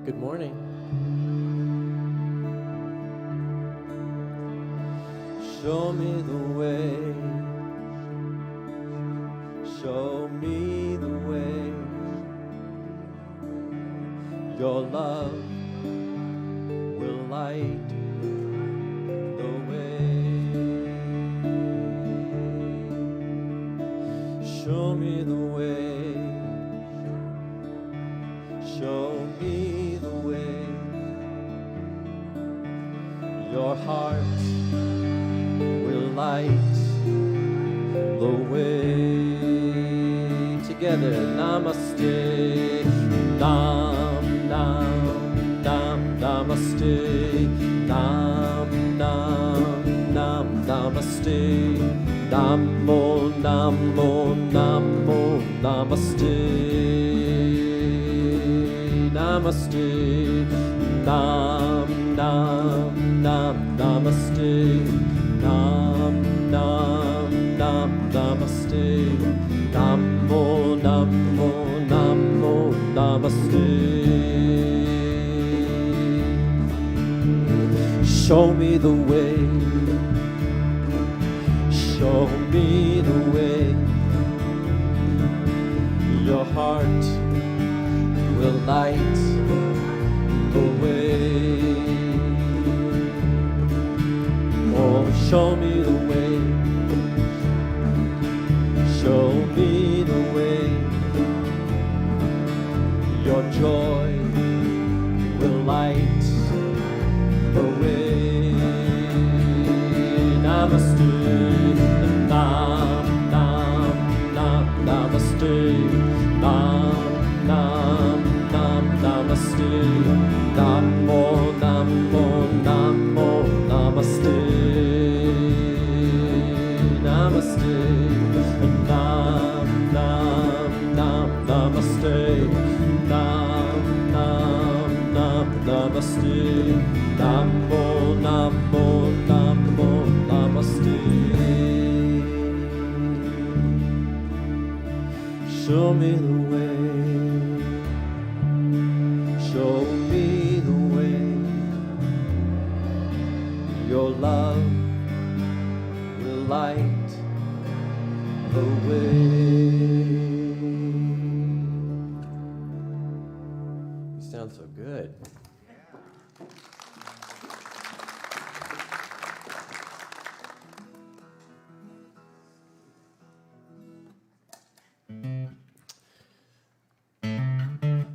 Good morning. Show me the way. Show me the way. Your love will light the way. Show me the way. Show me the way. Your heart will light the way. Together, namaste, nam, nam, nam, namaste, nam, nam, nam, namaste, namo, namo, namo, namaste, namaste, nam, nam, nam, namaste, nam, nam, nam, namaste, namo, namo, namo, namaste. Show me the way. Show me the way. Your heart will light the way. Oh, show me the way. Show me the way. Your joy will light the way. Namaste, nam, nam, nam, namaste, nam, nam, nam, namaste, namo, namo, namo, namaste, namaste, nam, nam, nam, namaste, nam, nam, nam, namaste, namo, namo, namo, namaste. Show me the way. Show me the way. Your love will light the way. You sound so good.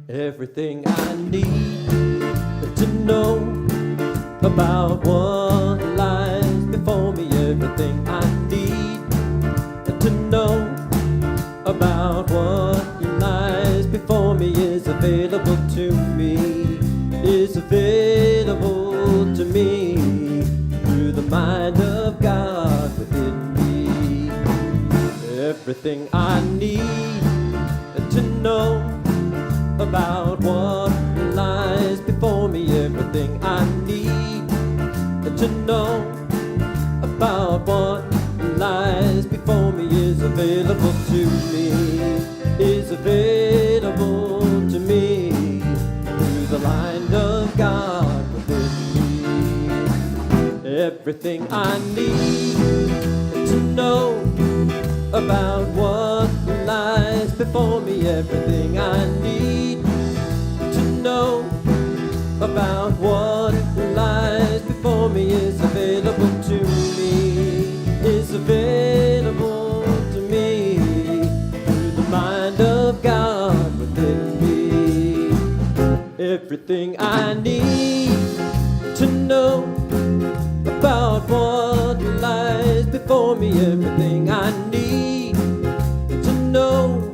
Everything I need to know about what lies before me. Everything I need to know about what lies before me is available to me, is available to me through the mind of God within me. Everything I need to know about what lies before me. Everything I need to know about what lies before me is available to me, is available to me through the mind of God within me. Everything I need to know about what lies before me. Everything I need to know about what lies before me is available to me, is available to me through the mind of God within me. Everything I need to know about what lies before me. Everything I need to know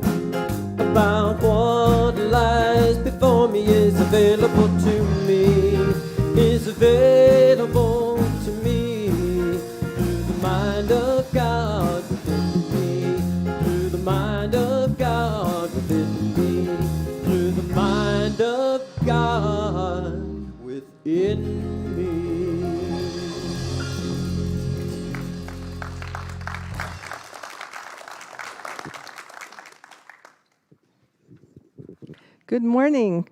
about what lies before me is available to me, is available to me through the mind of God within me, through the mind of God within me, through the mind of God within me. Good morning.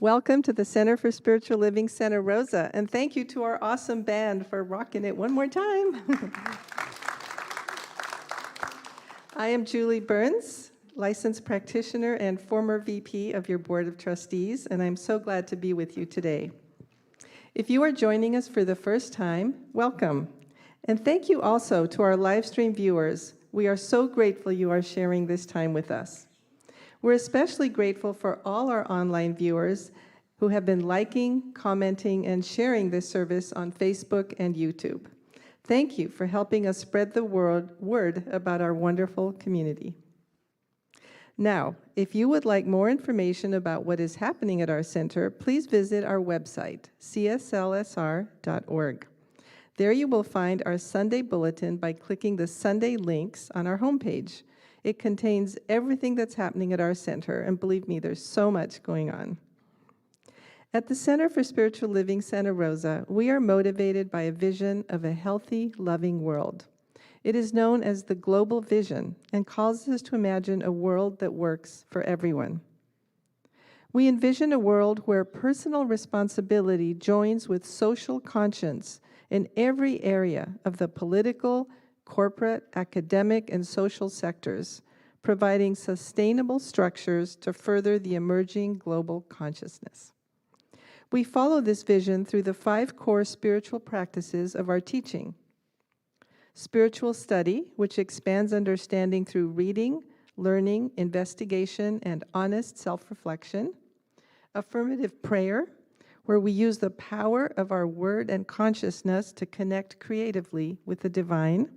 Welcome to the Center for Spiritual Living Center, Rosa, and thank you to our awesome band for rocking it one more time. I am Julie Burns, licensed practitioner and former VP of your Board of Trustees, and I'm so glad to be with you today. If you are joining us for the first time, welcome. And thank you also to our Livestream viewers. We are so grateful you are sharing this time with us. We're especially grateful for all our online viewers who have been liking, commenting, and sharing this service on Facebook and YouTube. Thank you for helping us spread the word about our wonderful community. Now, if you would like more information about what is happening at our center, please visit our website, cslsr.org. There you will find our Sunday bulletin by clicking the Sunday links on our homepage. It contains everything that's happening at our center, and believe me, there's so much going on. At the Center for Spiritual Living Santa Rosa, we are motivated by a vision of a healthy, loving world. It is known as the global vision and calls us to imagine a world that works for everyone. We envision a world where personal responsibility joins with social conscience in every area of the political, corporate, academic, and social sectors, providing sustainable structures to further the emerging global consciousness. We follow this vision through the 5 core spiritual practices of our teaching. Spiritual study, which expands understanding through reading, learning, investigation, and honest self-reflection. Affirmative prayer, where we use the power of our word and consciousness to connect creatively with the divine.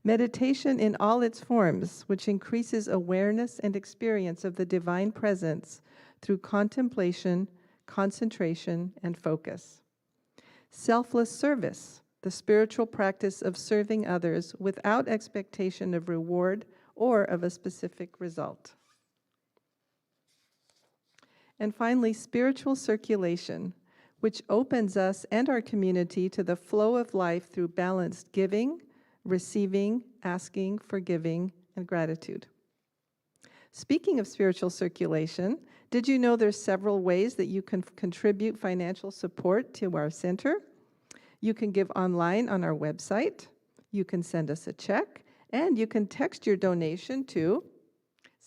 Meditation in all its forms, which increases awareness and experience of the divine presence through contemplation, concentration, and focus. Selfless service, the spiritual practice of serving others without expectation of reward or of a specific result. And finally, spiritual circulation, which opens us and our community to the flow of life through balanced giving, receiving, asking, forgiving, and gratitude. Speaking of spiritual circulation, did you know there's several ways that you can contribute financial support to our center? You can give online on our website, you can send us a check, and you can text your donation to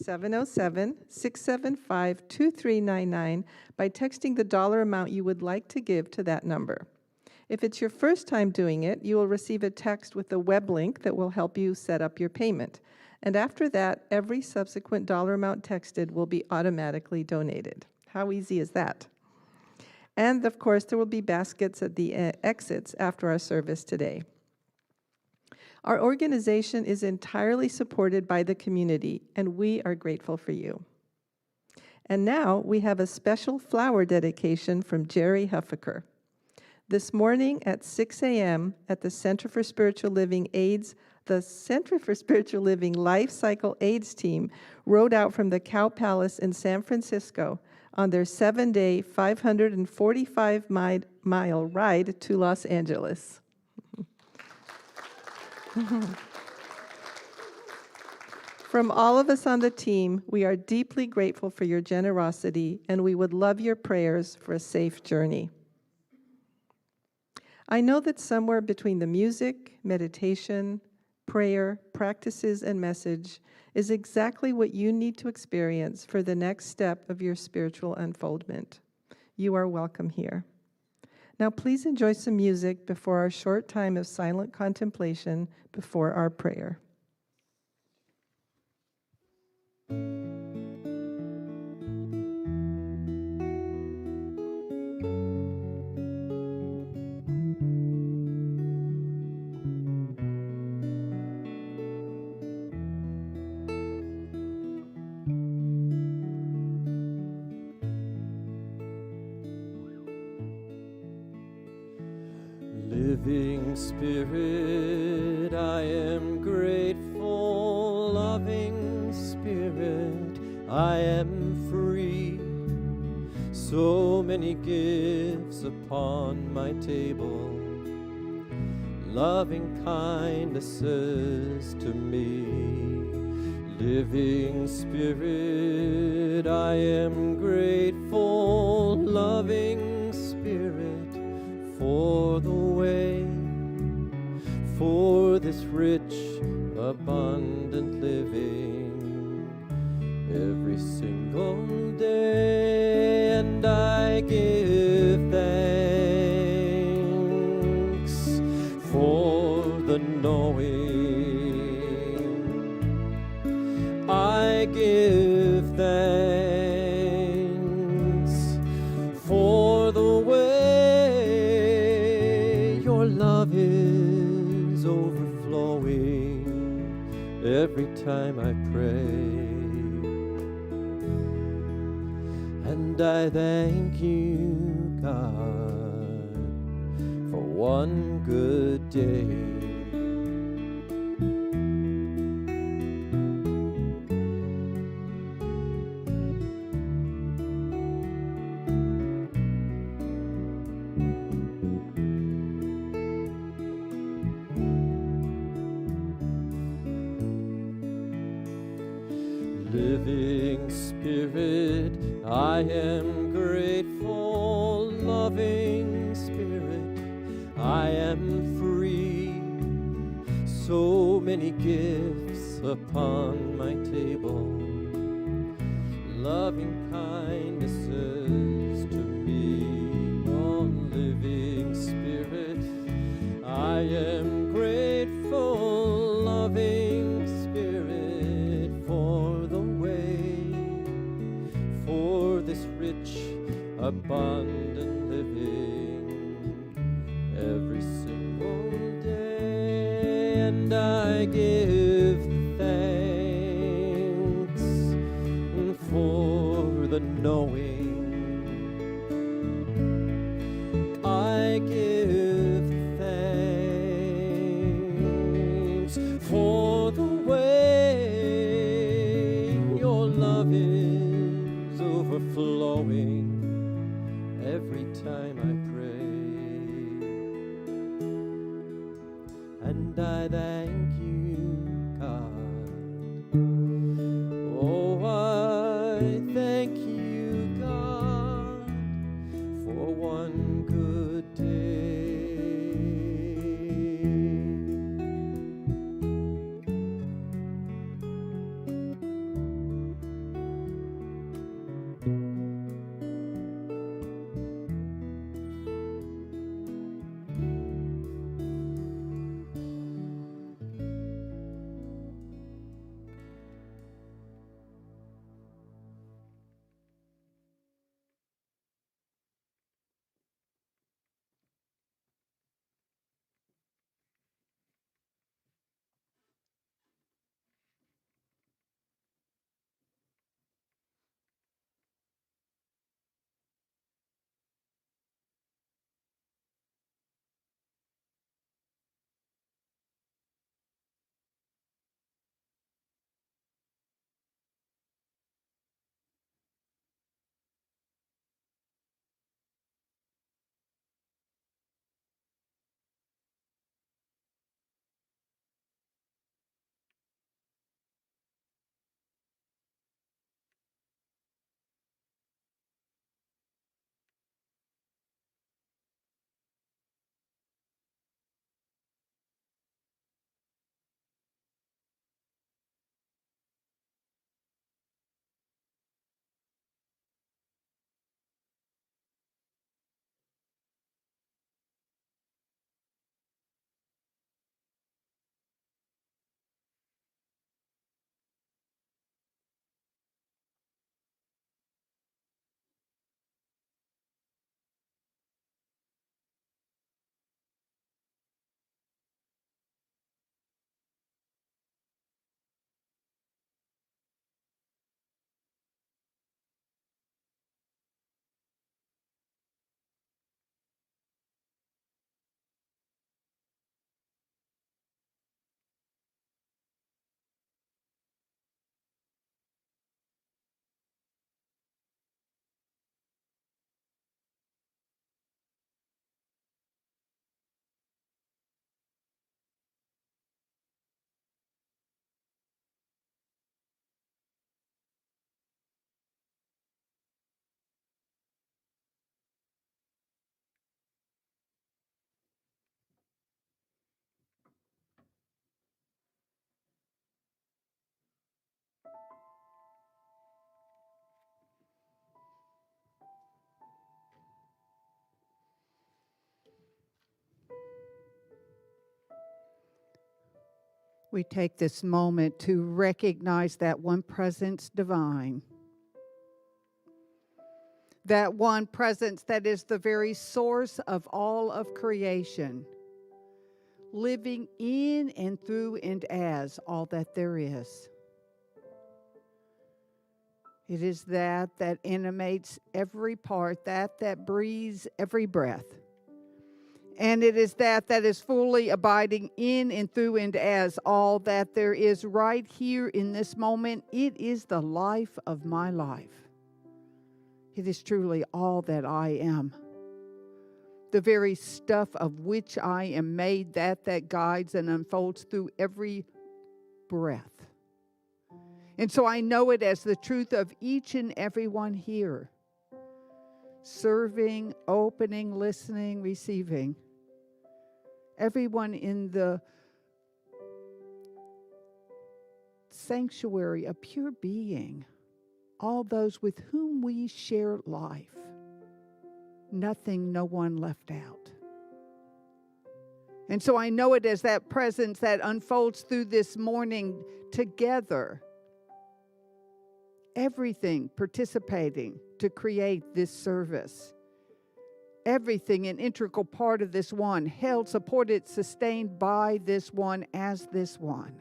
707-675-2399 by texting the dollar amount you would like to give to that number. If it's your first time doing it, you will receive a text with a web link that will help you set up your payment. And after that, every subsequent dollar amount texted will be automatically donated. How easy is that? And of course, there will be baskets at the exits after our service today. Our organization is entirely supported by the community, and we are grateful for you. And now we have a special flower dedication from Jerry Huffaker. This morning at 6 a.m. at the Center for Spiritual Living AIDS, the Center for Spiritual Living Life Cycle AIDS team rode out from the Cow Palace in San Francisco on their 7-day, 545-mile ride to Los Angeles. From all of us on the team, we are deeply grateful for your generosity, and we would love your prayers for a safe journey. I know that somewhere between the music, meditation, prayer, practices, and message is exactly what you need to experience for the next step of your spiritual unfoldment. You are welcome here. Now please enjoy some music before our short time of silent contemplation before our prayer. Living Spirit, I am grateful. Loving Spirit, I am free. So many gifts upon my table, loving kindnesses to me. Living Spirit, I am grateful. this rich, abundant living every single day, and I give thanks for the knowing. I give thanks for the way your love is overflowing every time I pray. And I thank you, God, for one good day. Living Spirit, I am grateful. Loving Spirit, I am free. So many gifts upon my table, loving kindnesses to me. Oh, living Spirit, I am grateful. Loving Spirit, for the way, for this rich, abundant living every single day. And I give thanks for the knowing. I give thanks for the way your love is overflowing every time I pray. And I thank you, God. Oh, I thank you, God, for one good day. We take this moment to recognize that one presence divine. That one presence that is the very source of all of creation, living in and through and as all that there is. It is that animates every part, that breathes every breath. And it is that is fully abiding in and through and as all that there is right here in this moment. It is the life of my life. It is truly all that I am. The very stuff of which I am made, that guides and unfolds through every breath. And so I know it as the truth of each and every one here. Serving, opening, listening, receiving. Everyone in the sanctuary of pure being. All those with whom we share life. Nothing, no one left out. And so I know it as that presence that unfolds through this morning together. Everything participating to create this service. Everything an integral part of this one, held, supported, sustained by this one as this one.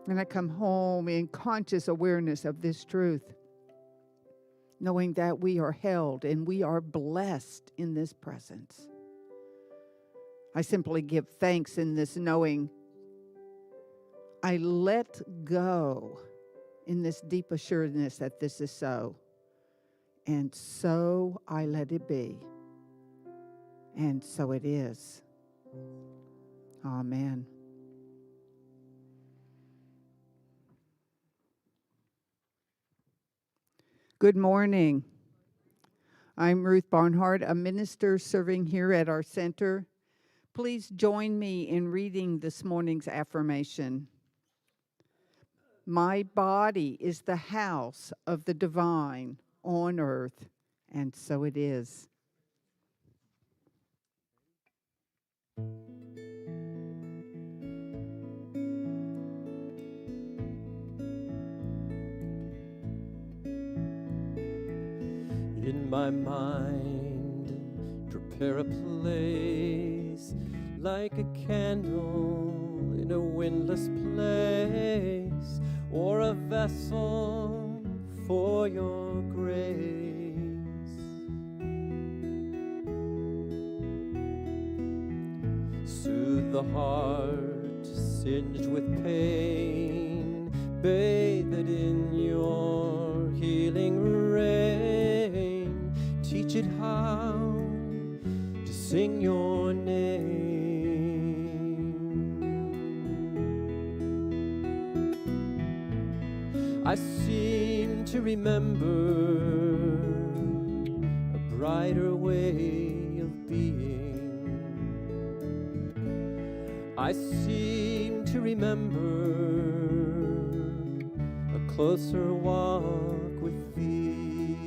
And I come home in conscious awareness of this truth, knowing that we are held and we are blessed in this presence. I simply give thanks in this knowing. I let go in this deep assuredness that this is so. And so I let it be. And so it is. Amen. Good morning. I'm Ruth Barnhart, a minister serving here at our center. Please join me in reading this morning's affirmation. My body is the house of the divine on earth, and so it is. In my mind, prepare a place like a candle in a windless place, or a vessel for your grace. Soothe the heart singed with pain, bathe it in your healing rain. Teach it how to sing your name. I seem to remember a brighter way of being. I seem to remember a closer walk with thee.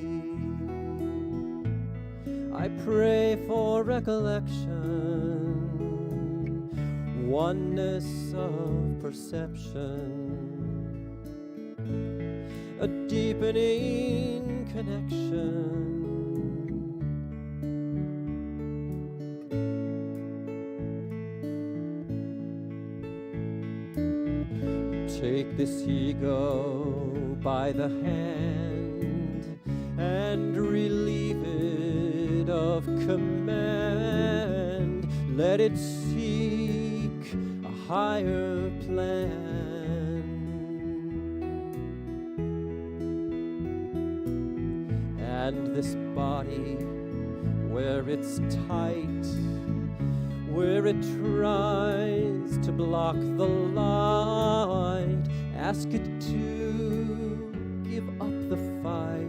I pray for recollection, oneness of perception, a deepening connection. Take this ego by the hand and relieve it of command. Let it seek a higher plan. And this body, where it's tight, where it tries to block the light, ask it to give up the fight.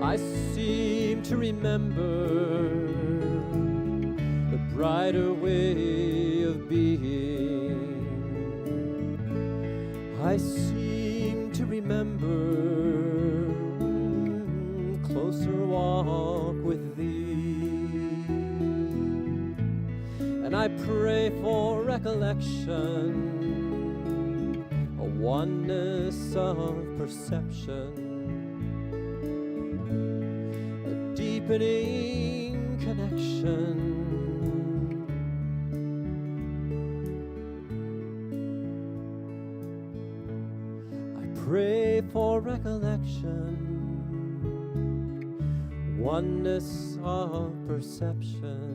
I seem to remember the brighter way of being. I seem to remember closer walk with I pray for recollection, a oneness of perception, a deepening connection. Pray for recollection, oneness of perception,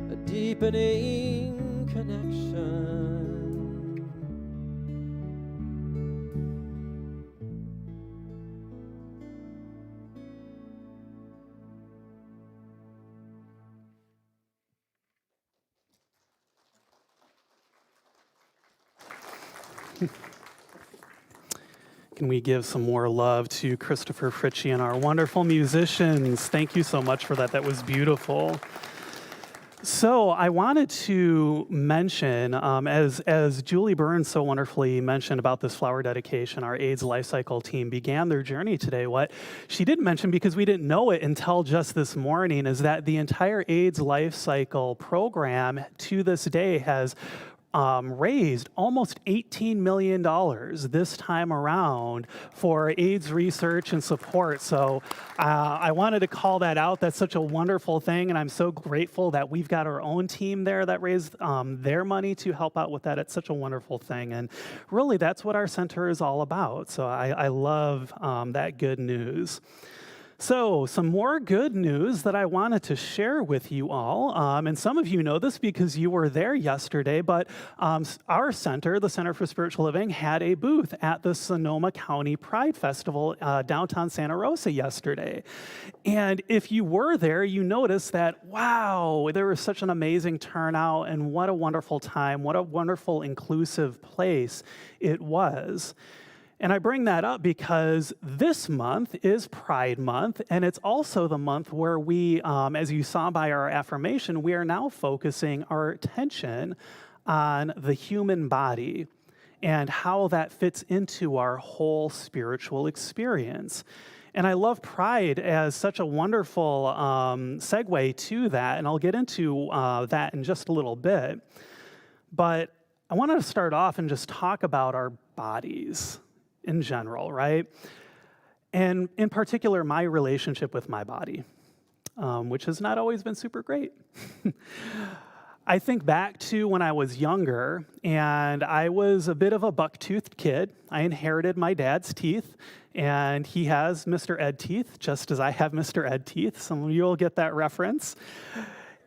a deepening connection. Can we give some more love to Christopher Fritchie and our wonderful musicians? Thank you so much for that. That was beautiful. So I wanted to mention, as Julie Burns so wonderfully mentioned about this flower dedication, our AIDS Life Cycle team began their journey today. What she didn't mention, because we didn't know it until just this morning, is that the entire AIDS Life Cycle program to this day has raised almost $18 million this time around for AIDS research and support. So I wanted to call that out. That's such a wonderful thing, and I'm so grateful that we've got our own team there that raised their money to help out with that. It's such a wonderful thing, and really that's what our center is all about. So I love that good news. So, some more good news that I wanted to share with you all, and some of you know this because you were there yesterday, but our center, the Center for Spiritual Living, had a booth at the Sonoma County Pride Festival downtown Santa Rosa yesterday. And if you were there, you noticed that, wow, there was such an amazing turnout, and what a wonderful time, what a wonderful inclusive place it was. And I bring that up because this month is Pride Month, and it's also the month where we, as you saw by our affirmation, we are now focusing our attention on the human body and how that fits into our whole spiritual experience. And I love Pride as such a wonderful segue to that, and I'll get into that in just a little bit. But I wanted to start off and just talk about our bodies in general, right? And in particular, my relationship with my body, which has not always been super great. I think back to when I was younger, and I was a bit of a buck-toothed kid. I inherited my dad's teeth, and he has Mr. Ed teeth, just as I have Mr. Ed teeth. Some of you will get that reference.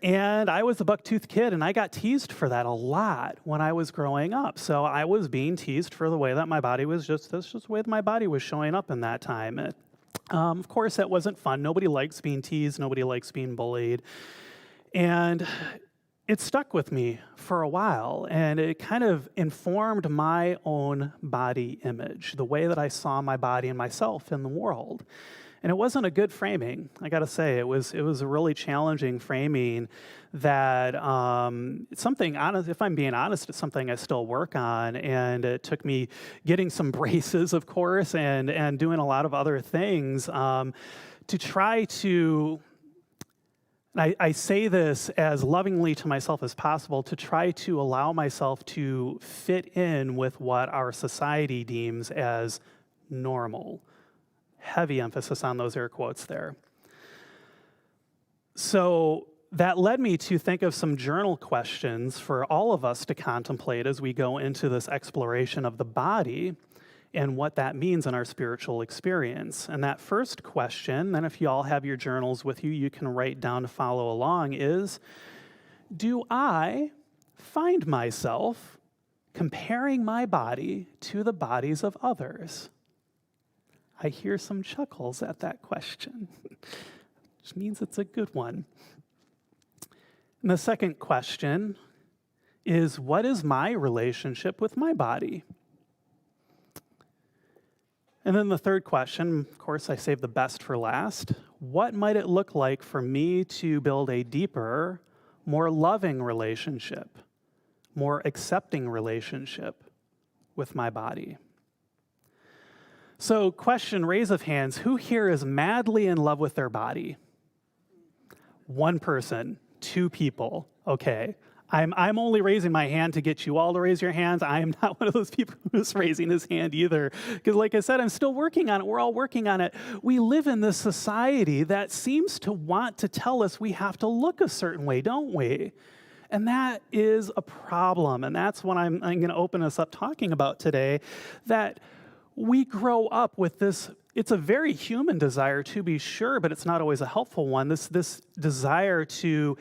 And I was a buck-toothed kid, and I got teased for that a lot when I was growing up. So I was being teased for the way that my body was that's just the way that my body was showing up in that time. Of course, that wasn't fun. Nobody likes being teased. Nobody likes being bullied. And it stuck with me for a while, and it kind of informed my own body image, the way that I saw my body and myself in the world. And it wasn't a good framing, I gotta say. It was a really challenging framing that something, honest, if I'm being honest, it's something I still work on. And it took me getting some braces, of course, and doing a lot of other things to try to, and I say this as lovingly to myself as possible, to try to allow myself to fit in with what our society deems as normal. Heavy emphasis on those air quotes there. So that led me to think of some journal questions for all of us to contemplate as we go into this exploration of the body and what that means in our spiritual experience. And that first question, and if you all have your journals with you, you can write down to follow along, is, do I find myself comparing my body to the bodies of others? I hear some chuckles at that question, which means it's a good one. And the second question is, what is my relationship with my body? And then the third question, of course, I saved the best for last. What might it look like for me to build a deeper, more loving relationship, more accepting relationship with my body? So, question, raise of hands, who here is madly in love with their body? One person. 2 people. Okay. I'm only raising my hand to get you all to raise your hands. I am not one of those people who's raising his hand either. Because like I said, I'm still working on it. We're all working on it. We live in this society that seems to want to tell us we have to look a certain way, don't we? And that is a problem. And that's what I'm going to open us up talking about today, that we grow up with this. It's a very human desire, to be sure, but it's not always a helpful one. This desire to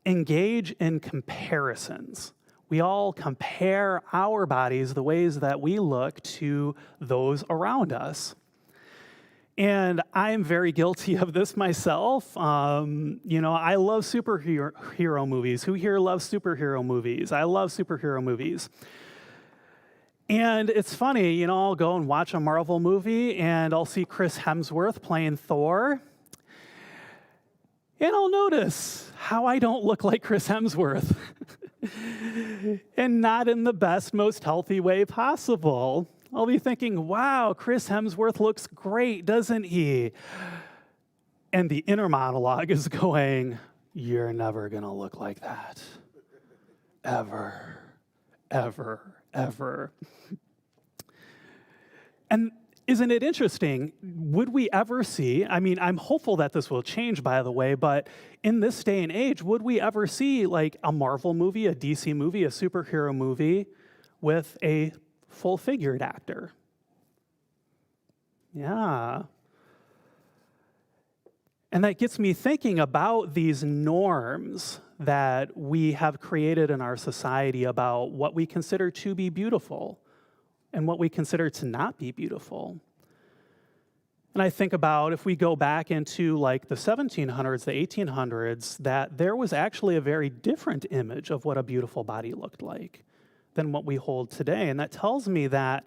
engage in comparisons. We all compare our bodies, the ways that we look, to those around us. And I'm very guilty of this myself. I love superhero movies. Who here loves superhero movies? I love superhero movies. And it's funny, I'll go and watch a Marvel movie, and I'll see Chris Hemsworth playing Thor. And I'll notice how I don't look like Chris Hemsworth. And not in the best, most healthy way possible. I'll be thinking, wow, Chris Hemsworth looks great, doesn't he? And the inner monologue is going, you're never going to look like that. Ever, ever, ever. And isn't it interesting? Would we ever see, I'm hopeful that this will change, by the way, but in this day and age, would we ever see like a Marvel movie, a DC movie, a superhero movie with a full-figured actor? Yeah. And that gets me thinking about these norms that we have created in our society about what we consider to be beautiful and what we consider to not be beautiful. And I think about, if we go back into like the 1700s, the 1800s, that there was actually a very different image of what a beautiful body looked like than what we hold today. And that tells me that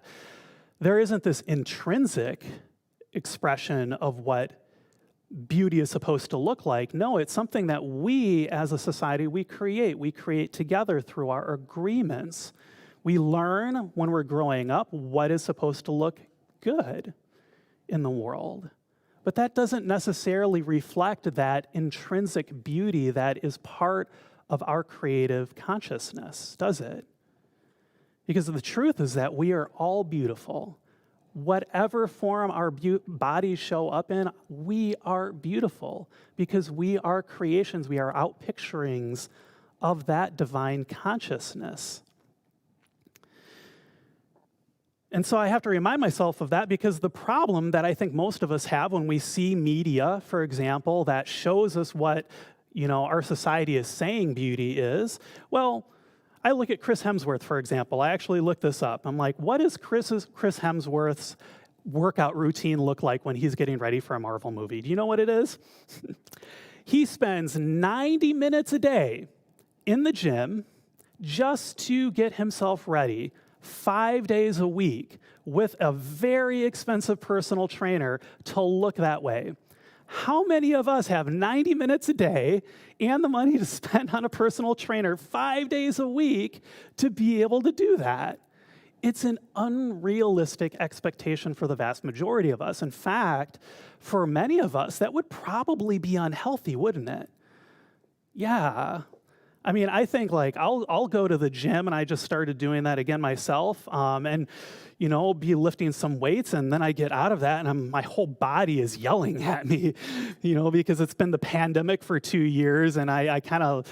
there isn't this intrinsic expression of what beauty is supposed to look like. No, it's something that we as a society, we create together through our agreements. We learn when we're growing up what is supposed to look good in the world. But that doesn't necessarily reflect that intrinsic beauty that is part of our creative consciousness, does it? Because the truth is that we are all beautiful. Whatever form our bodies show up in, we are beautiful because we are creations, we are outpicturings of that divine consciousness. And so I have to remind myself of that, because the problem that I think most of us have when we see media, for example, that shows us what, our society is saying beauty is, well, I look at Chris Hemsworth, for example. I actually looked this up. I'm like, what does Chris Hemsworth's workout routine look like when he's getting ready for a Marvel movie? Do you know what it is? He spends 90 minutes a day in the gym just to get himself ready, 5 days a week, with a very expensive personal trainer to look that way. How many of us have 90 minutes a day and the money to spend on a personal trainer 5 days a week to be able to do that? It's an unrealistic expectation for the vast majority of us. In fact, for many of us, that would probably be unhealthy, wouldn't it? Yeah. I think I'll go to the gym, and I just started doing that again myself, and be lifting some weights, and then I get out of that, and my whole body is yelling at me, because it's been the pandemic for 2 years, and I kind of,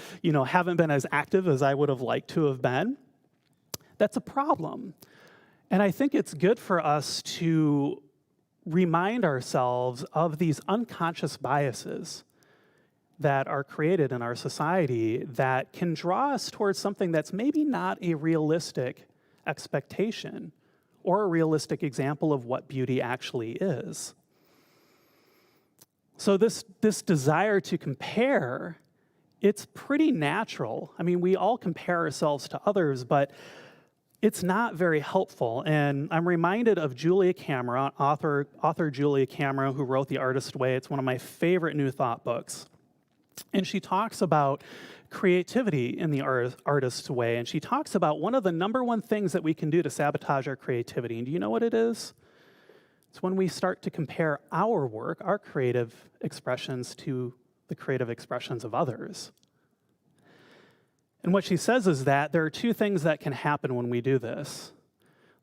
haven't been as active as I would have liked to have been. That's a problem. And I think it's good for us to remind ourselves of these unconscious biases that are created in our society that can draw us towards something that's maybe not a realistic expectation or a realistic example of what beauty actually is. So this desire to compare, it's pretty natural. We all compare ourselves to others, but it's not very helpful. And I'm reminded of Julia Cameron, author Julia Cameron, who wrote The Artist's Way. It's one of my favorite New Thought books. And she talks about creativity in the artist's way. And she talks about one of the number one things that we can do to sabotage our creativity. And do you know what it is? It's when we start to compare our work, our creative expressions, to the creative expressions of others. And what she says is that there are two things that can happen when we do this.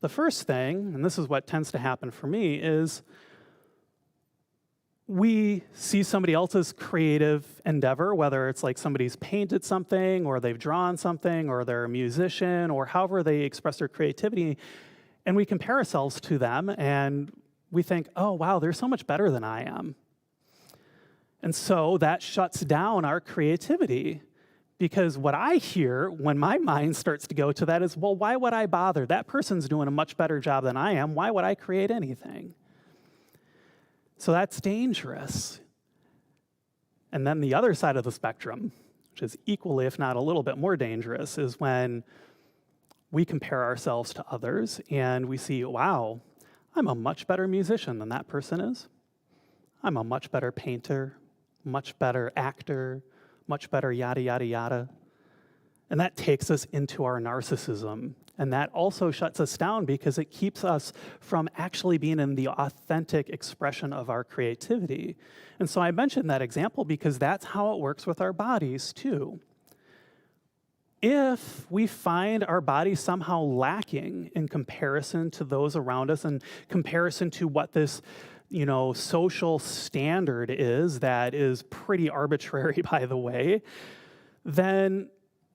The first thing, and this is what tends to happen for me, is we see somebody else's creative endeavor, whether it's like somebody's painted something or they've drawn something or they're a musician or however they express their creativity, and we compare ourselves to them and we think, oh, wow, they're so much better than I am. And so that shuts down our creativity, because what I hear when my mind starts to go to that is, well, why would I bother? That person's doing a much better job than I am. Why would I create anything? So that's dangerous. And then the other side of the spectrum, which is equally, if not a little bit more dangerous, is when we compare ourselves to others and we see, wow, I'm a much better musician than that person is. I'm a much better painter, much better actor, much better yada, yada, yada. And that takes us into our narcissism. And that also shuts us down because it keeps us from actually being in the authentic expression of our creativity. And so I mentioned that example because that's how it works with our bodies too. If we find our bodies somehow lacking in comparison to those around us and comparison to what this social standard is that is pretty arbitrary, by the way, then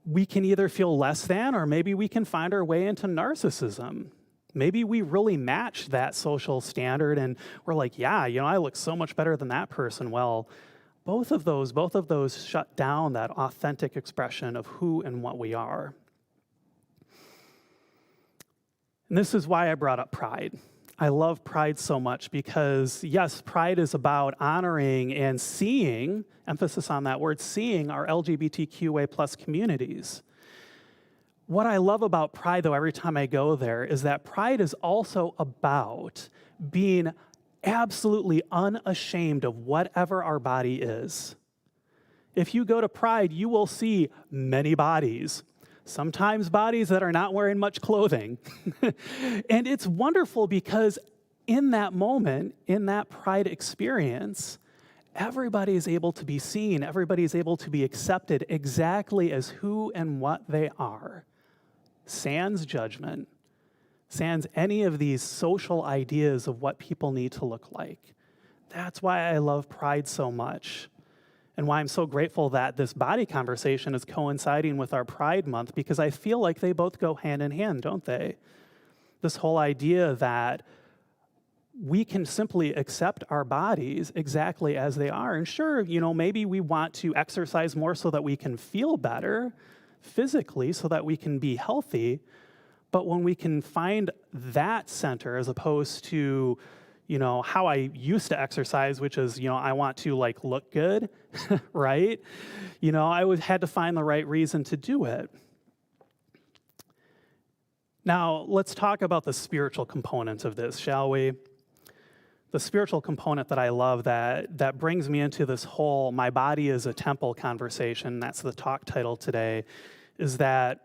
we can either feel less than, or maybe we can find our way into narcissism. Maybe we really match that social standard and we're like, yeah, I look so much better than that person. Well, both of those shut down that authentic expression of who and what we are. And this is why I brought up pride. I love pride so much because, yes, pride is about honoring and seeing, emphasis on that word, seeing our LGBTQA plus communities. What I love about pride, though, every time I go there, is that pride is also about being absolutely unashamed of whatever our body is. If you go to pride, you will see many bodies. Sometimes bodies that are not wearing much clothing. And it's wonderful because in that moment, in that pride experience, everybody is able to be seen, everybody is able to be accepted exactly as who and what they are. Sans judgment, sans any of these social ideas of what people need to look like. That's why I love pride so much. And why I'm so grateful that this body conversation is coinciding with our Pride Month, because I feel like they both go hand in hand, don't they? This whole idea that we can simply accept our bodies exactly as they are. And sure, maybe we want to exercise more so that we can feel better physically, so that we can be healthy. But when we can find that center as opposed to how I used to exercise, which is, I want to look good, right? I had to find the right reason to do it. Now, let's talk about the spiritual component of this, shall we? The spiritual component that I love that brings me into this whole my body is a temple conversation, that's the talk title today, is that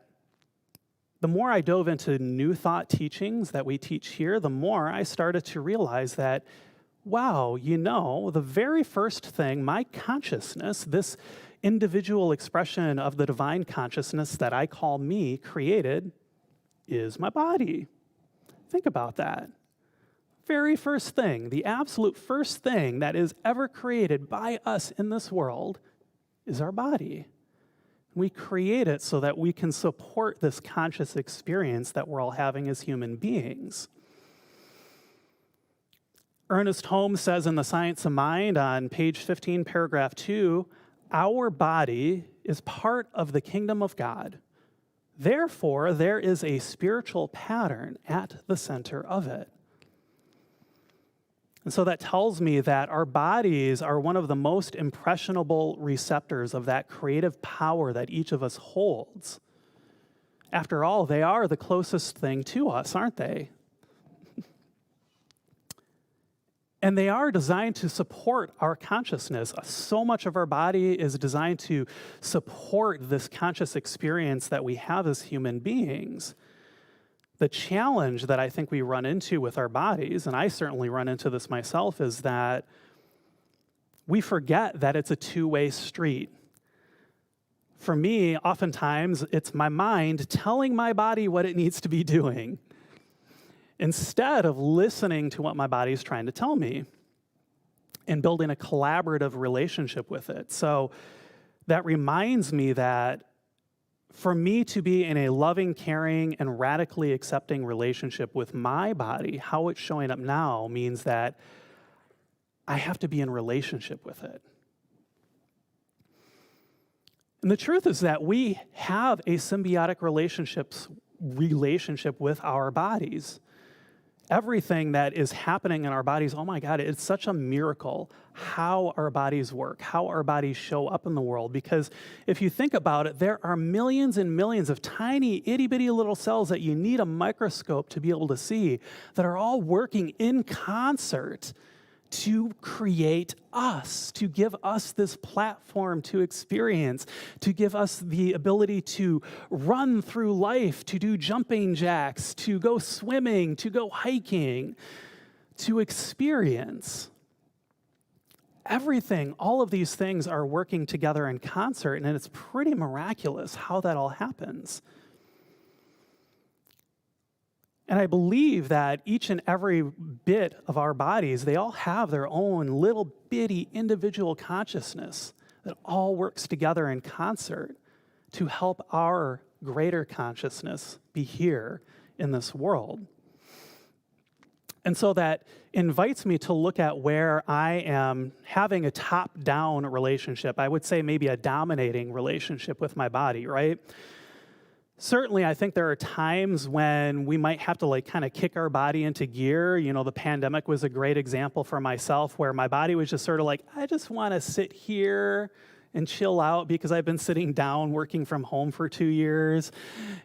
the more I dove into new thought teachings that we teach here, the more I started to realize that, wow, the very first thing, my consciousness, this individual expression of the divine consciousness that I call me, created, is my body. Think about that. Very first thing, the absolute first thing that is ever created by us in this world is our body. We create it so that we can support this conscious experience that we're all having as human beings. Ernest Holmes says in The Science of Mind on page 15, paragraph 2, our body is part of the kingdom of God. Therefore, there is a spiritual pattern at the center of it. And so that tells me that our bodies are one of the most impressionable receptors of that creative power that each of us holds. After all, they are the closest thing to us, aren't they? And they are designed to support our consciousness. So much of our body is designed to support this conscious experience that we have as human beings. The challenge that I think we run into with our bodies, and I certainly run into this myself, is that we forget that it's a two-way street. For me, oftentimes, it's my mind telling my body what it needs to be doing instead of listening to what my body is trying to tell me and building a collaborative relationship with it. So that reminds me that for me to be in a loving, caring, and radically accepting relationship with my body, how it's showing up now means that I have to be in relationship with it. And the truth is that we have a symbiotic relationship with our bodies. Everything that is happening in our bodies, oh my God, it's such a miracle how our bodies work, how our bodies show up in the world. Because if you think about it, there are millions and millions of tiny, itty-bitty little cells that you need a microscope to be able to see that are all working in concert to create us, to give us this platform to experience, to give us the ability to run through life, to do jumping jacks, to go swimming, to go hiking, to experience. Everything, all of these things are working together in concert, and it's pretty miraculous how that all happens. And I believe that each and every bit of our bodies, they all have their own little bitty individual consciousness that all works together in concert to help our greater consciousness be here in this world. And so that invites me to look at where I am having a top-down relationship. I would say maybe a dominating relationship with my body, right? Certainly, I think there are times when we might have to kind of kick our body into gear. You know, the pandemic was a great example for myself where my body was just sort of like, I just want to sit here and chill out because I've been sitting down working from home for 2 years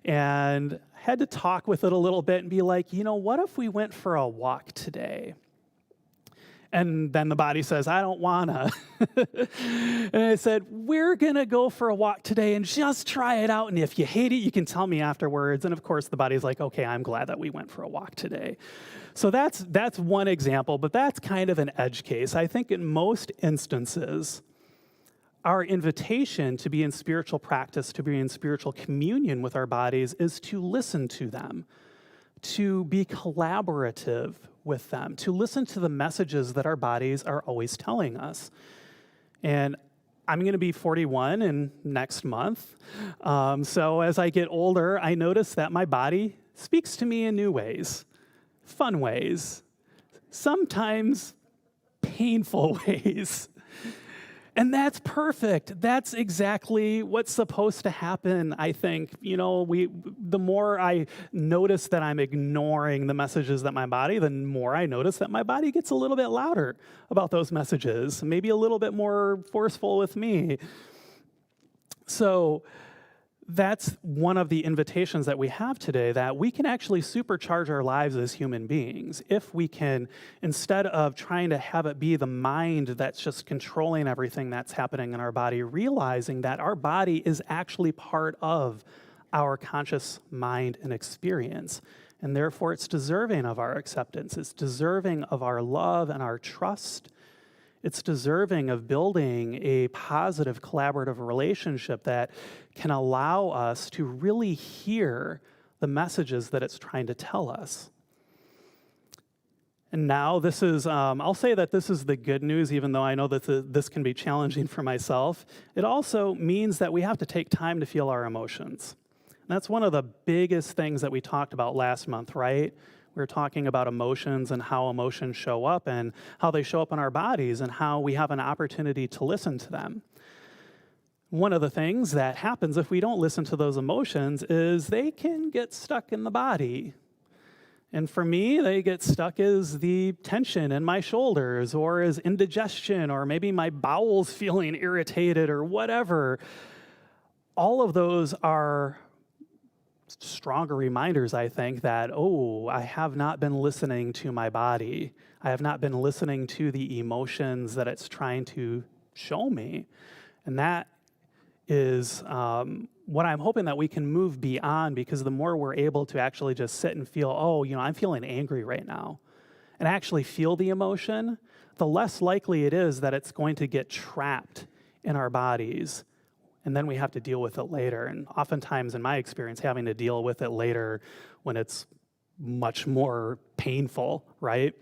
and had to talk with it a little bit and be like, you know, what if we went for a walk today? And then the body says, I don't wanna. And I said, we're gonna go for a walk today and just try it out. And if you hate it, you can tell me afterwards. And of course, the body's like, okay, I'm glad that we went for a walk today. So that's one example, but that's kind of an edge case. I think in most instances, our invitation to be in spiritual practice, to be in spiritual communion with our bodies is to listen to them, to be collaborative with them, to listen to the messages that our bodies are always telling us. And I'm going to be 41 in next month. So as I get older, I notice that my body speaks to me in new ways, fun ways, sometimes painful ways. And that's perfect. That's exactly what's supposed to happen, I think. You know, the more I notice that I'm ignoring the messages that my body, the more I notice that my body gets a little bit louder about those messages, maybe a little bit more forceful with me. So that's one of the invitations that we have today, that we can actually supercharge our lives as human beings if we can, instead of trying to have it be the mind that's just controlling everything that's happening in our body, realizing that our body is actually part of our conscious mind and experience. And therefore, it's deserving of our acceptance. It's deserving of our love and our trust. It's deserving of building a positive collaborative relationship that can allow us to really hear the messages that it's trying to tell us. And now this is, I'll say that this is the good news, even though I know that this can be challenging for myself. It also means that we have to take time to feel our emotions. And that's one of the biggest things that we talked about last month, right? We were talking about emotions and how emotions show up and how they show up in our bodies and how we have an opportunity to listen to them. One of the things that happens if we don't listen to those emotions is they can get stuck in the body. And for me, they get stuck as the tension in my shoulders or as indigestion or maybe my bowels feeling irritated or whatever. All of those are stronger reminders, I think, that, oh, I have not been listening to my body. I have not been listening to the emotions that it's trying to show me. And that is what I'm hoping that we can move beyond, because the more we're able to actually just sit and feel, oh, you know, I'm feeling angry right now, and actually feel the emotion, the less likely it is that it's going to get trapped in our bodies and then we have to deal with it later. And oftentimes, in my experience, having to deal with it later when it's much more painful, right?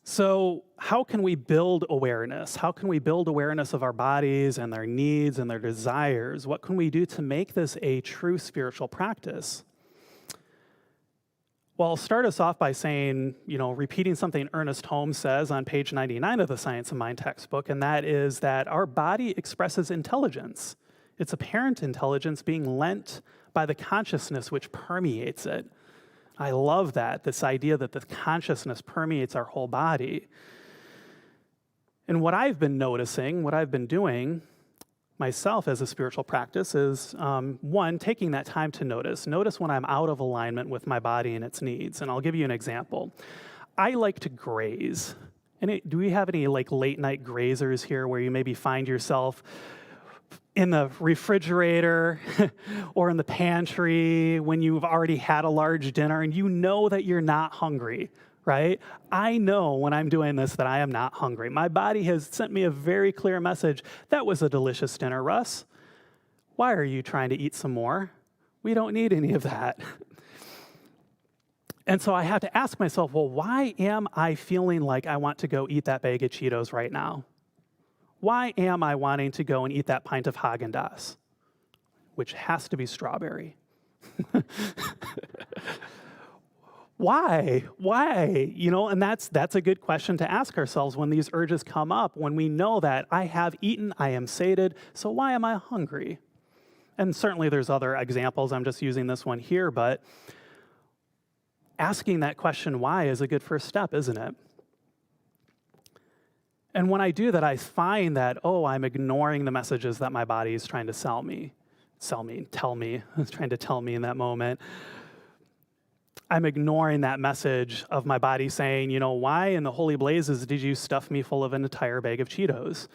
So how can we build awareness? How can we build awareness of our bodies and their needs and their desires? What can we do to make this a true spiritual practice? Well, I'll start us off by saying, repeating something Ernest Holmes says on page 99 of the Science of Mind textbook, and that is that our body expresses intelligence. It's apparent intelligence being lent by the consciousness which permeates it. I love that, this idea that the consciousness permeates our whole body. And what I've been noticing, what I've been doing myself as a spiritual practice is, one, taking that time to notice. Notice when I'm out of alignment with my body and its needs. And I'll give you an example. I like to graze. Do we have any late night grazers here where you maybe find yourself in the refrigerator or in the pantry when you've already had a large dinner and you know that you're not hungry, right? I know when I'm doing this that I am not hungry. My body has sent me a very clear message. That was a delicious dinner, Russ. Why are you trying to eat some more? We don't need any of that. And so I have to ask myself, well, why am I feeling like I want to go eat that bag of Cheetos right now? Why am I wanting to go and eat that pint of Haagen-Dazs, which has to be strawberry? Why? And that's a good question to ask ourselves when these urges come up, when we know that I have eaten, I am sated, so why am I hungry? And certainly there's other examples, I'm just using this one here, but asking that question why is a good first step, isn't it? And when I do that, I find that, I'm ignoring the messages that my body is trying to tell me, it's trying to tell me in that moment. I'm ignoring that message of my body saying, why in the holy blazes did you stuff me full of an entire bag of Cheetos?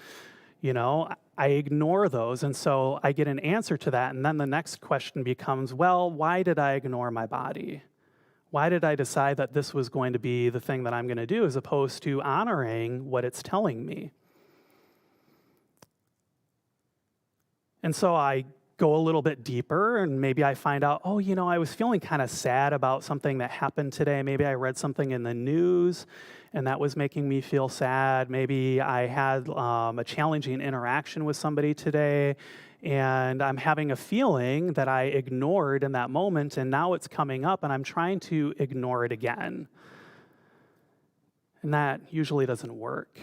I ignore those, and so I get an answer to that, and then the next question becomes, well, why did I ignore my body? Why did I decide that this was going to be the thing that I'm going to do as opposed to honoring what it's telling me? And so I go a little bit deeper and maybe I find out, I was feeling kind of sad about something that happened today. Maybe I read something in the news and that was making me feel sad. Maybe I had a challenging interaction with somebody today and I'm having a feeling that I ignored in that moment, and now it's coming up, and I'm trying to ignore it again. And that usually doesn't work.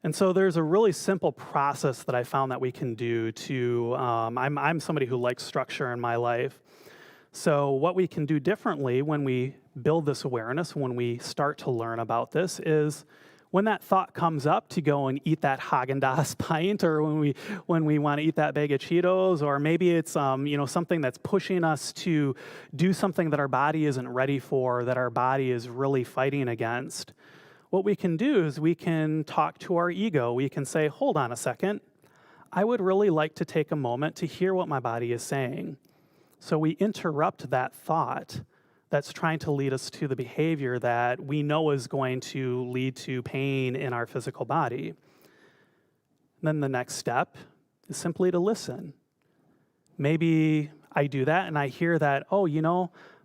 And so there's a really simple process that I found that we can do to, I'm somebody who likes structure in my life. So what we can do differently when we build this awareness, when we start to learn about this, is when that thought comes up to go and eat that Haagen-Dazs pint, or when we want to eat that bag of Cheetos, or maybe it's something that's pushing us to do something that our body isn't ready for, that our body is really fighting against, what we can do is we can talk to our ego. We can say, hold on a second, I would really like to take a moment to hear what my body is saying. So we interrupt that thought that's trying to lead us to the behavior that we know is going to lead to pain in our physical body. And then the next step is simply to listen. Maybe I do that and I hear that,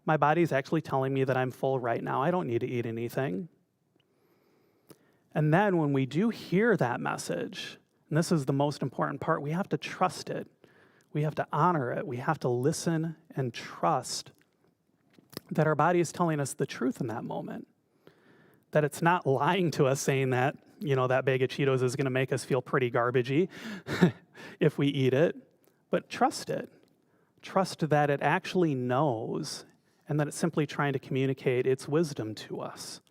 my body's actually telling me that I'm full right now. I don't need to eat anything. And then when we do hear that message, and this is the most important part, we have to trust it. We have to honor it. We have to listen and trust that our body is telling us the truth in that moment, that it's not lying to us saying that, that bag of Cheetos is going to make us feel pretty garbagey if we eat it, but trust it. Trust that it actually knows and that it's simply trying to communicate its wisdom to us.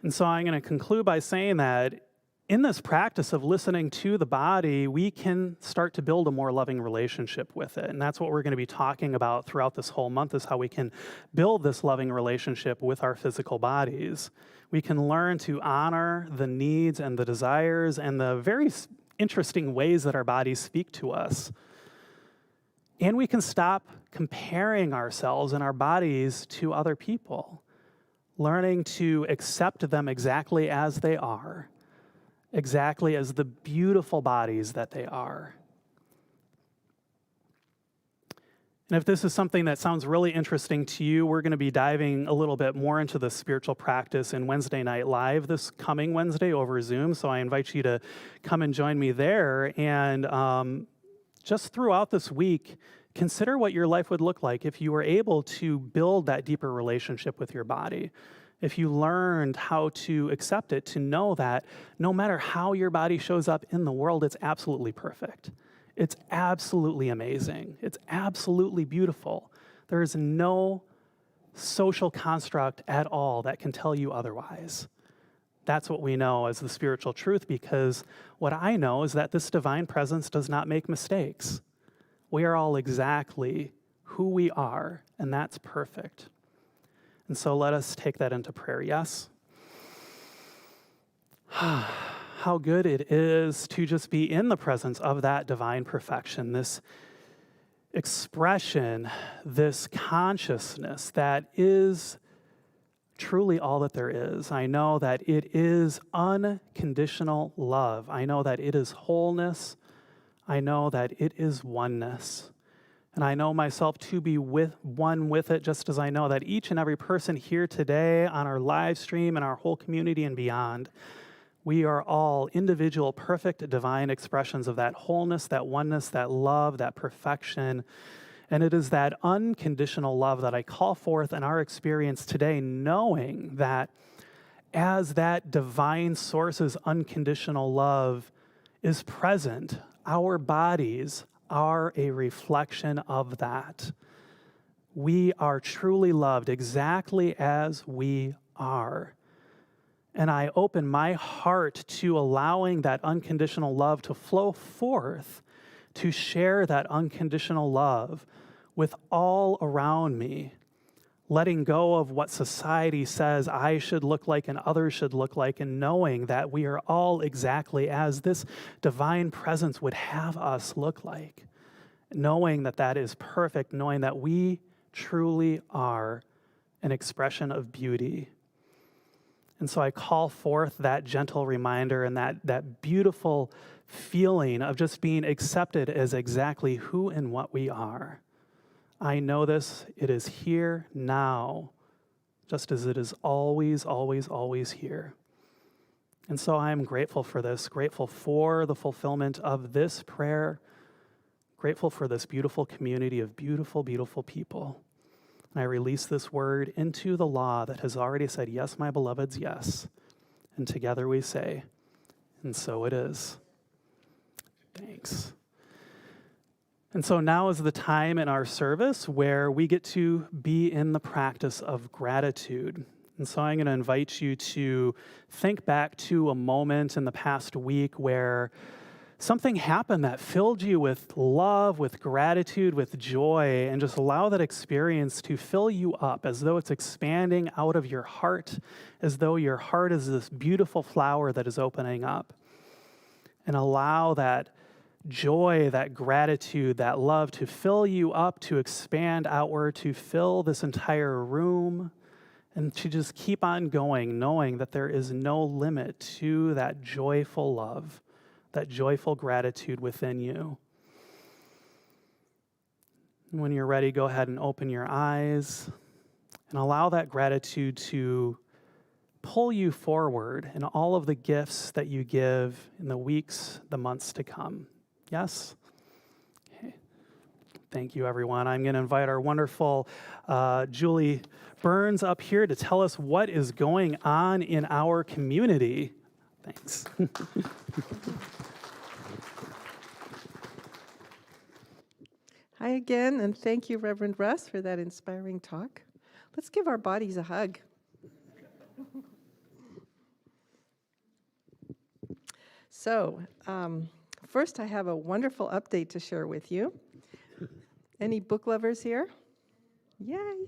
And so I'm going to conclude by saying that in this practice of listening to the body, we can start to build a more loving relationship with it. And that's what we're going to be talking about throughout this whole month, is how we can build this loving relationship with our physical bodies. We can learn to honor the needs and the desires and the very interesting ways that our bodies speak to us. And we can stop comparing ourselves and our bodies to other people. learning to accept them exactly as they are, exactly as the beautiful bodies that they are. And if this is something that sounds really interesting to you, we're going to be diving a little bit more into the spiritual practice in Wednesday Night Live this coming Wednesday over Zoom. So I invite you to come and join me there. And just throughout this week, consider what your life would look like if you were able to build that deeper relationship with your body. If you learned how to accept it, to know that no matter how your body shows up in the world, it's absolutely perfect. It's absolutely amazing. It's absolutely beautiful. There is no social construct at all that can tell you otherwise. That's what we know as the spiritual truth, because what I know is that this divine presence does not make mistakes. We are all exactly who we are, and that's perfect. And so let us take that into prayer, yes? How good it is to just be in the presence of that divine perfection, this expression, this consciousness that is truly all that there is. I know that it is unconditional love. I know that it is wholeness. I know that it is oneness. And I know myself to be one with it, just as I know that each and every person here today on our live stream and our whole community and beyond, we are all individual, perfect, divine expressions of that wholeness, that oneness, that love, that perfection. And it is that unconditional love that I call forth in our experience today, knowing that as that divine source's unconditional love is present, our bodies are a reflection of that. We are truly loved exactly as we are. And I open my heart to allowing that unconditional love to flow forth, to share that unconditional love with all around me, letting go of what society says I should look like and others should look like, and knowing that we are all exactly as this divine presence would have us look like, knowing that that is perfect, knowing that we truly are an expression of beauty. And so I call forth that gentle reminder and that beautiful feeling of just being accepted as exactly who and what we are. I know this, it is here now, just as it is always, always, always here. And so I am grateful for this, grateful for the fulfillment of this prayer, grateful for this beautiful community of beautiful, beautiful people. And I release this word into the law that has already said, yes, my beloveds, yes. And together we say, and so it is. Thanks. And so now is the time in our service where we get to be in the practice of gratitude. And so I'm going to invite you to think back to a moment in the past week where something happened that filled you with love, with gratitude, with joy, and just allow that experience to fill you up as though it's expanding out of your heart, as though your heart is this beautiful flower that is opening up. And allow that joy, that gratitude, that love to fill you up, to expand outward, to fill this entire room, and to just keep on going, knowing that there is no limit to that joyful love, that joyful gratitude within you. And when you're ready, go ahead and open your eyes and allow that gratitude to pull you forward in all of the gifts that you give in the weeks, the months to come. Yes? Okay. Thank you, everyone. I'm going to invite our wonderful Julie Burns up here to tell us what is going on in our community. Thanks. Hi again, and thank you, Reverend Russ, for that inspiring talk. Let's give our bodies a hug. So, first I have a wonderful update to share with you. Any book lovers here? Yay!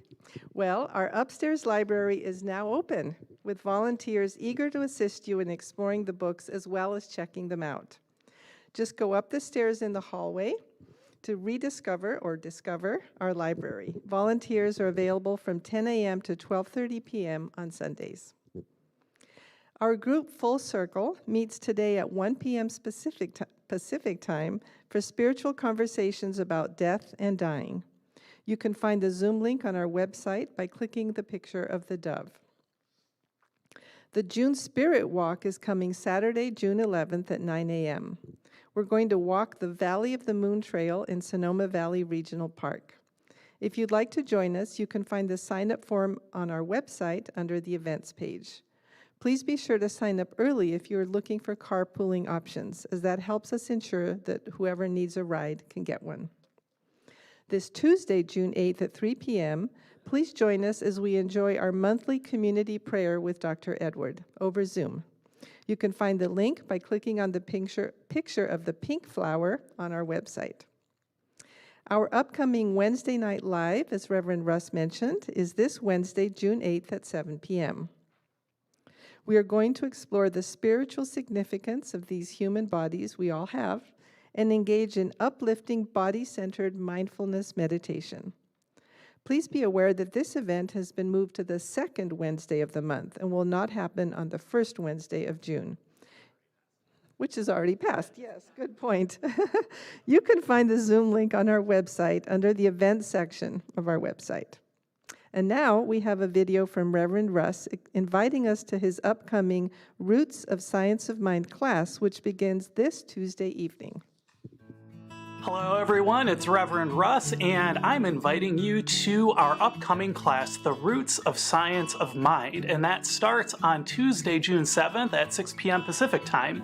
Well, our upstairs library is now open, with volunteers eager to assist you in exploring the books as well as checking them out. Just go up the stairs in the hallway to rediscover or discover our library. Volunteers are available from 10 a.m. to 12:30 p.m. on Sundays. Our group Full Circle meets today at 1 p.m. Pacific time for spiritual conversations about death and dying. You can find the Zoom link on our website by clicking the picture of the dove. The June Spirit Walk is coming Saturday, June 11th at 9 a.m. We're going to walk the Valley of the Moon Trail in Sonoma Valley Regional Park. If you'd like to join us, you can find the sign-up form on our website under the events page. Please be sure to sign up early if you're looking for carpooling options, as that helps us ensure that whoever needs a ride can get one. This Tuesday, June 8th at 3 p.m., please join us as we enjoy our monthly community prayer with Dr. Edward over Zoom. You can find the link by clicking on the picture of the pink flower on our website. Our upcoming Wednesday night live, as Reverend Russ mentioned, is this Wednesday, June 8th at 7 p.m. We are going to explore the spiritual significance of these human bodies we all have and engage in uplifting body-centered mindfulness meditation. Please be aware that this event has been moved to the second Wednesday of the month and will not happen on the first Wednesday of June, which is already passed. Yes, good point. You can find the Zoom link on our website under the events section of our website. And now we have a video from Reverend Russ inviting us to his upcoming Roots of Science of Mind class, which begins this Tuesday evening. Hello everyone, it's Reverend Russ, and I'm inviting you to our upcoming class, The Roots of Science of Mind, and that starts on Tuesday, June 7th at 6 p.m. Pacific time.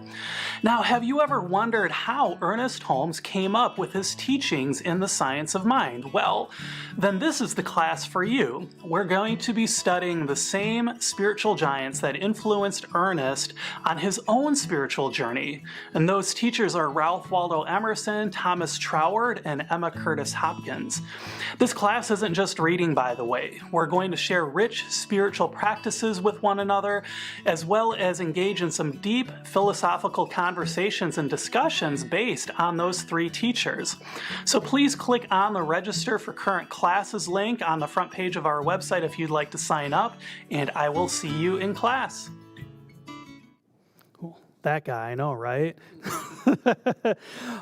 Now, have you ever wondered how Ernest Holmes came up with his teachings in the science of mind? Well, then this is the class for you. We're going to be studying the same spiritual giants that influenced Ernest on his own spiritual journey, and those teachers are Ralph Waldo Emerson, Thomas Troward, and Emma Curtis Hopkins. This class isn't just reading, by the way. We're going to share rich spiritual practices with one another, as well as engage in some deep philosophical conversations and discussions based on those three teachers. So please click on the Register for Current Classes link on the front page of our website if you'd like to sign up, and I will see you in class. That guy, I know, right?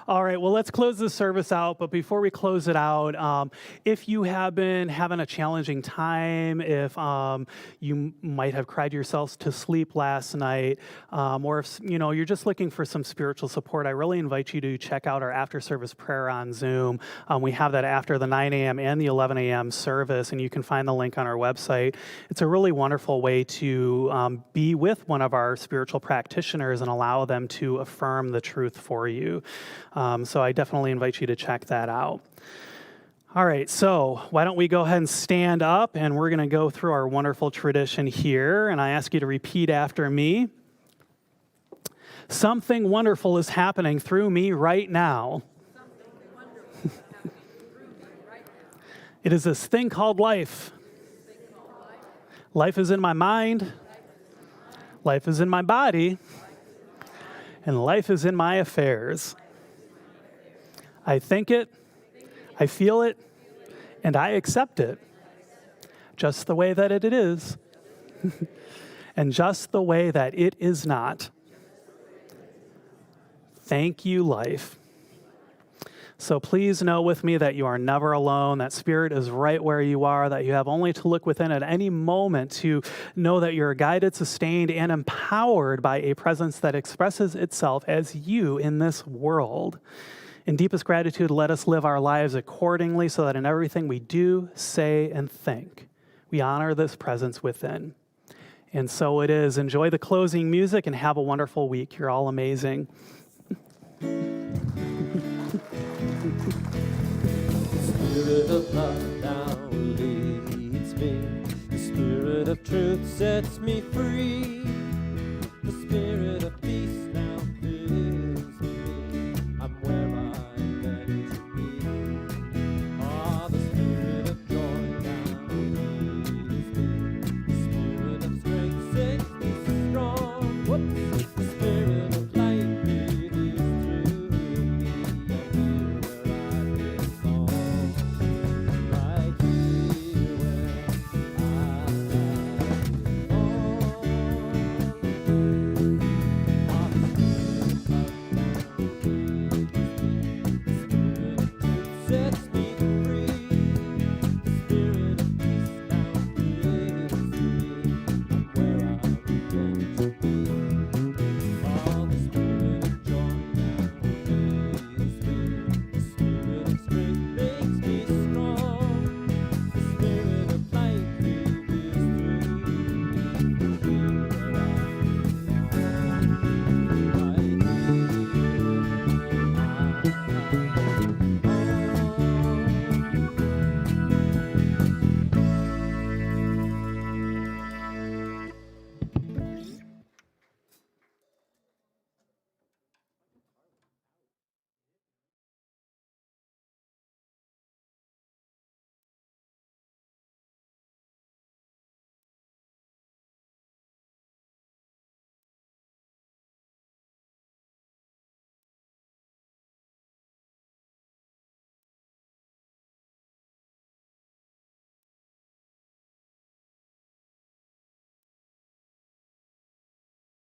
All right, well, let's close this service out. But before we close it out, if you have been having a challenging time, if you might have cried yourselves to sleep last night, or if you're just looking for some spiritual support, I really invite you to check out our after-service prayer on Zoom. We have that after the 9 a.m. and the 11 a.m. service, and you can find the link on our website. It's a really wonderful way to be with one of our spiritual practitioners and allow them to affirm the truth for you. So I definitely invite you to check that out. All right, so why don't we go ahead and stand up, and we're going to go through our wonderful tradition here, and I ask you to repeat after me. Something wonderful is happening through me right now. It is this thing called life. Life is in my mind. Life is in my body. And life is in my affairs. I think it, I feel it, and I accept it, just the way that it is, and just the way that it is not. Thank you, life. So please know with me that you are never alone, that Spirit is right where you are, that you have only to look within at any moment to know that you're guided, sustained, and empowered by a presence that expresses itself as you in this world. In deepest gratitude, let us live our lives accordingly so that in everything we do, say, and think, we honor this presence within. And so it is. Enjoy the closing music and have a wonderful week. You're all amazing. Spirit of love now leads me. The Spirit of truth sets me free.